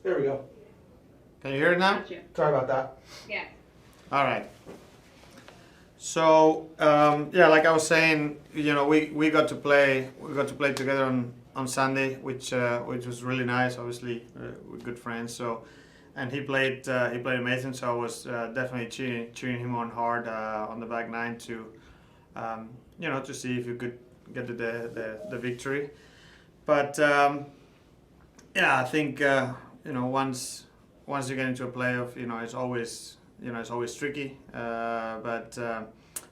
There we go. Can you hear it now? Gotcha. Sorry about that. Yeah. All right. So yeah, like I was saying, we got to play together on Sunday, which was really nice. Obviously, we're good friends. So, and he played amazing. So I was definitely cheering him on hard on the back nine to to see if you could get the victory. But yeah, I think once you get into a playoff, it's always tricky. But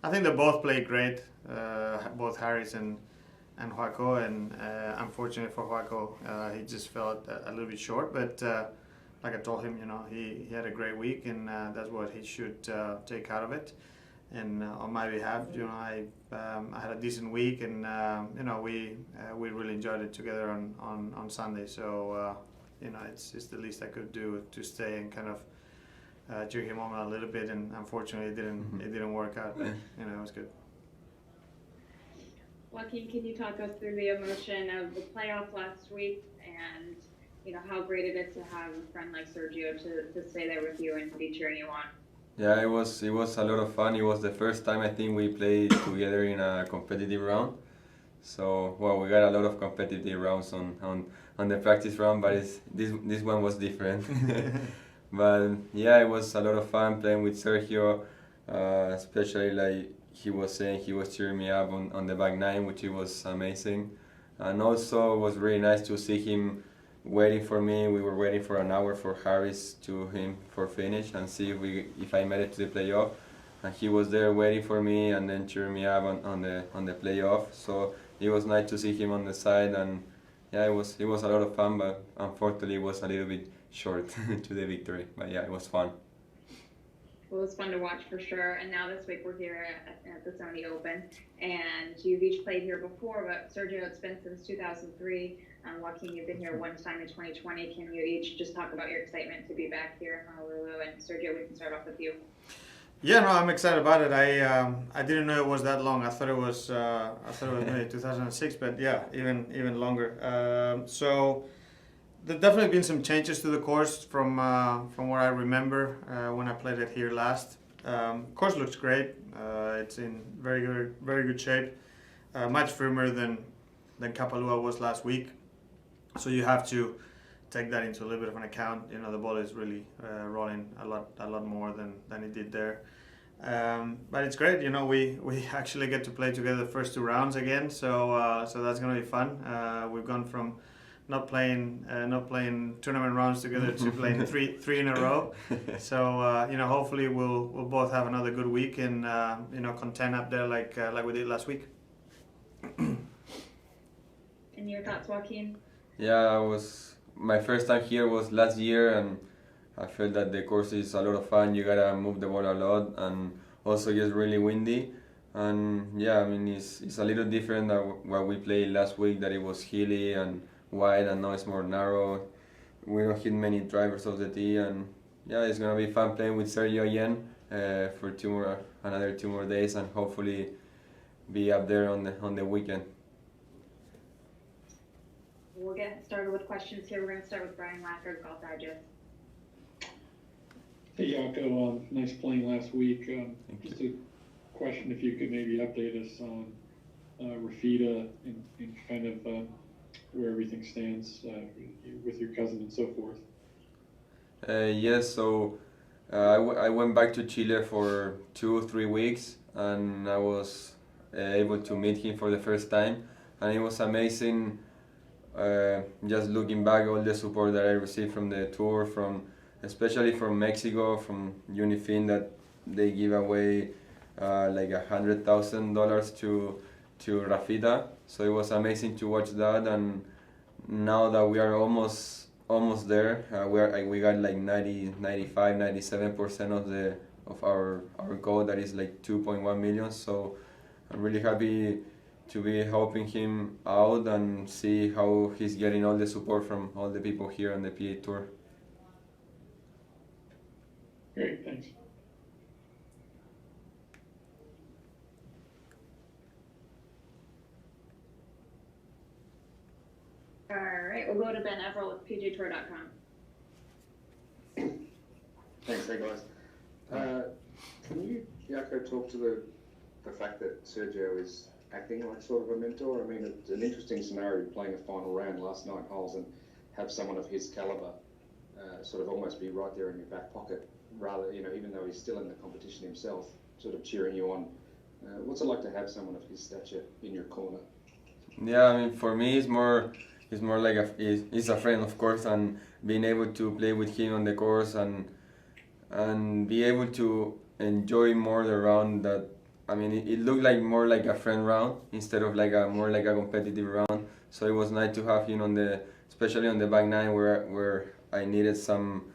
I think they both played great, both Harris and Joaco. And unfortunately for Joaco, he just felt a little bit short. But like I told him, he had a great week, and that's what he should take out of it. And on my behalf, I had a decent week, and we really enjoyed it together on Sunday. So it's the least I could do to stay and kind of cheer him on a little bit. And unfortunately, it didn't work out. But, it was good. Joaquin, can you talk us through the emotion of the playoff last week and how great it is to have a friend like Sergio to stay there with you and be cheering you on? Yeah, it was a lot of fun. It was the first time I think we played together in a competitive round. So well, we got a lot of competitive rounds on the practice round, but this one was different. But yeah, it was a lot of fun playing with Sergio, especially like he was saying, he was cheering me up on the back nine, which it was amazing. And also it was really nice to see him waiting for me. We were waiting for an hour for Harris to him for finish and see if I made it to the playoff. And he was there waiting for me and then cheering me up on the playoff. So it was nice to see him on the side, and yeah, it was a lot of fun, but unfortunately it was a little bit short to the victory. But yeah, it was fun. Well, it was fun to watch for sure. And now this week we're here at the Sony Open, and you've each played here before, but Sergio, it's been since 2003. Joaquin, you've been here one time in 2020. Can you each just talk about your excitement to be back here in Honolulu? And Sergio, we can start off with you. Yeah, no, I'm excited about it. I didn't know it was that long. I thought it was maybe 2006, but yeah, even longer. So there's definitely been some changes to the course from what I remember when I played it here last. Course looks great. It's in very good shape. Much firmer than Kapalua was last week. So you have to take that into a little bit of an account. The ball is really rolling a lot more than it did there. But it's great. We actually get to play together the first two rounds again. So that's gonna be fun. We've gone from not playing tournament rounds together to playing three in a row. So hopefully we'll both have another good week and contend up there like we did last week. And your thoughts, Joaquin? Yeah, my first time here was last year, and I felt that the course is a lot of fun. You gotta move the ball a lot, and also just really windy. And yeah, I mean it's a little different than what we played last week. That it was hilly and wide, and now it's more narrow. We don't hit many drivers off the tee, and yeah, it's gonna be fun playing with Sergio again for another 2 more days, and hopefully be up there on the weekend. We'll get started with questions here. We're going to start with Brian Lacker, Golf Digest. Hey, Jaco, nice playing last week. Just a question, if you could maybe update us on Rafita and kind of where everything stands with your cousin and so forth. Yes, so I went back to Chile for 2 or 3 weeks, and I was able to meet him for the first time, and it was amazing. Just looking back, all the support that I received from the tour, especially from Mexico, from Unifin, that they give away like $100,000 to Rafita. So it was amazing to watch that, and now that we are almost there, we got like 97% of our goal, that is like 2.1 million. So I'm really happy to be helping him out and see how he's getting all the support from all the people here on the PA Tour. Great, thanks. All right, we'll go to Ben Everett with PGTour.com. Thanks, hey guys. Can you, Jaco, talk to the fact that Sergio is acting like sort of a mentor? I mean, it's an interesting scenario playing a final round last 9 holes and have someone of his caliber sort of almost be right there in your back pocket, rather, even though he's still in the competition himself, sort of cheering you on. What's it like to have someone of his stature in your corner? Yeah, I mean, for me, it's more like he's a friend, of course, and being able to play with him on the course and be able to enjoy more the round. That, I mean, it looked like more like a friend round instead of like more like a competitive round. So it was nice to have him especially on the back nine where I needed some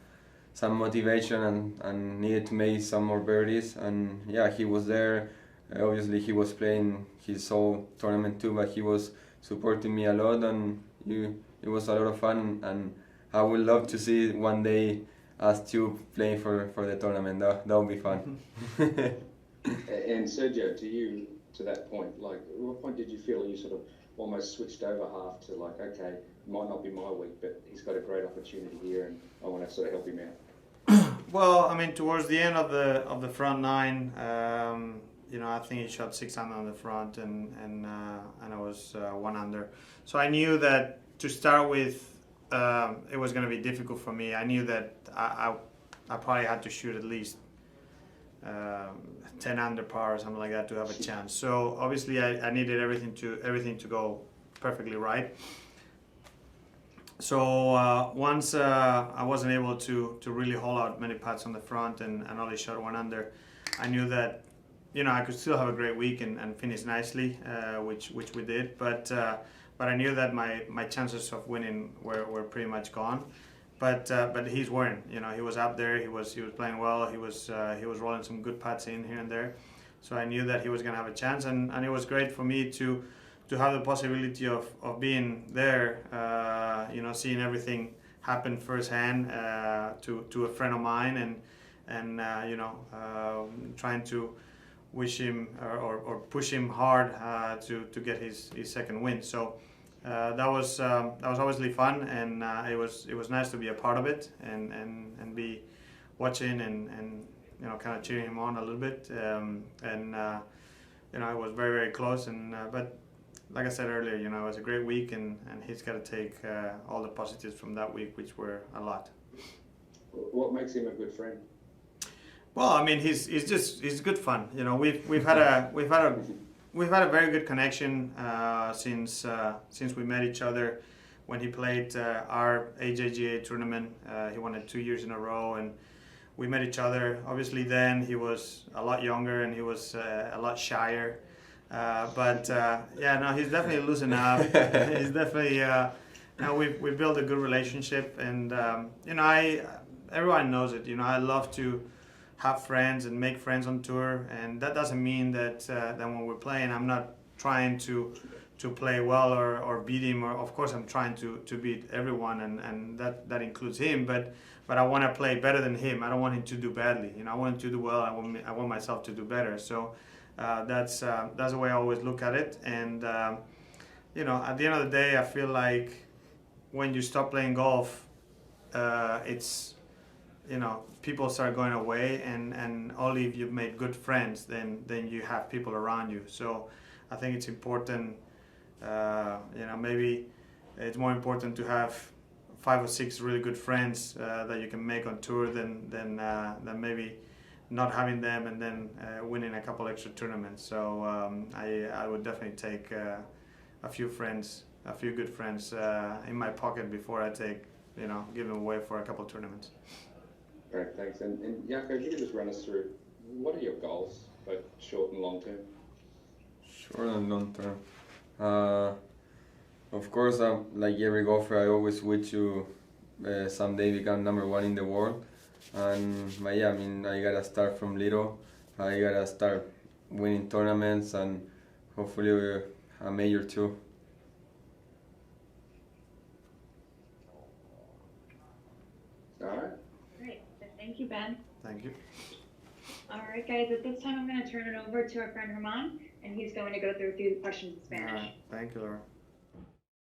motivation and needed to make some more birdies. And yeah, he was there. Obviously, he was playing his whole tournament too, but he was supporting me a lot, and it was a lot of fun. And I would love to see one day us two playing for the tournament. That would be fun. And Sergio, to that point, like, at what point did you feel you sort of almost switched over half to like, okay, it might not be my week, but he's got a great opportunity here, and I want to sort of help him out? Well, I mean, towards the end of the front nine, I think he shot 6 under on the front, and I was 1 under. So I knew that to start with, it was going to be difficult for me. I knew that I probably had to shoot at least 10 under par or something like that to have a chance. So obviously I needed everything to go perfectly right. So once I wasn't able to really haul out many putts on the front and only shot 1 under, I knew that I could still have a great week and finish nicely, which we did. But I knew that my chances of winning were pretty much gone. But his weren't. He was up there. He was playing well. He was rolling some good putts in here and there. So I knew that he was gonna have a chance, and it was great for me to have the possibility of being there. Seeing everything happen firsthand to a friend of mine, and trying to wish him or push him hard to get his second win. So that was obviously fun, and it was nice to be a part of it and be watching and kind of cheering him on a little bit. It was very, very close, but like I said earlier, it was a great week, and he's got to take all the positives from that week, which were a lot. What makes him a good friend? Well, I mean, he's good fun. We've had a very good connection since we met each other. When he played our AJGA tournament, he won it 2 years in a row, and we met each other. Obviously, then he was a lot younger and he was a lot shyer. But he's definitely loosened up. He's definitely we built a good relationship, and everyone knows it. I love to have friends and make friends on tour, and that doesn't mean that when we're playing, I'm not trying to play well or beat him. Or of course, I'm trying to beat everyone, and that includes him. But I want to play better than him. I don't want him to do badly. I want him to do well. I want myself to do better. So that's the way I always look at it. And at the end of the day, I feel like when you stop playing golf, it's people start going away, and only if you've made good friends, then you have people around you. So I think it's important. Maybe it's more important to have 5 or 6 really good friends that you can make on tour than maybe not having them and then winning a couple extra tournaments. So I would definitely take a few good friends in my pocket before I give them away for a couple tournaments. Great, thanks. And Jaco, if you could just run us through, what are your goals, both short and long term? Short and long term. Of course, like every golfer, I always wish to someday become #1 in the world. But yeah, I mean, I gotta start from little. I gotta start winning tournaments and hopefully a major too. All right. Great. Thank you, Ben. Thank you. All right, guys. At this time, I'm going to turn it over to our friend Herman, and he's going to go through a few questions in Spanish. All right. Thank you, Laura.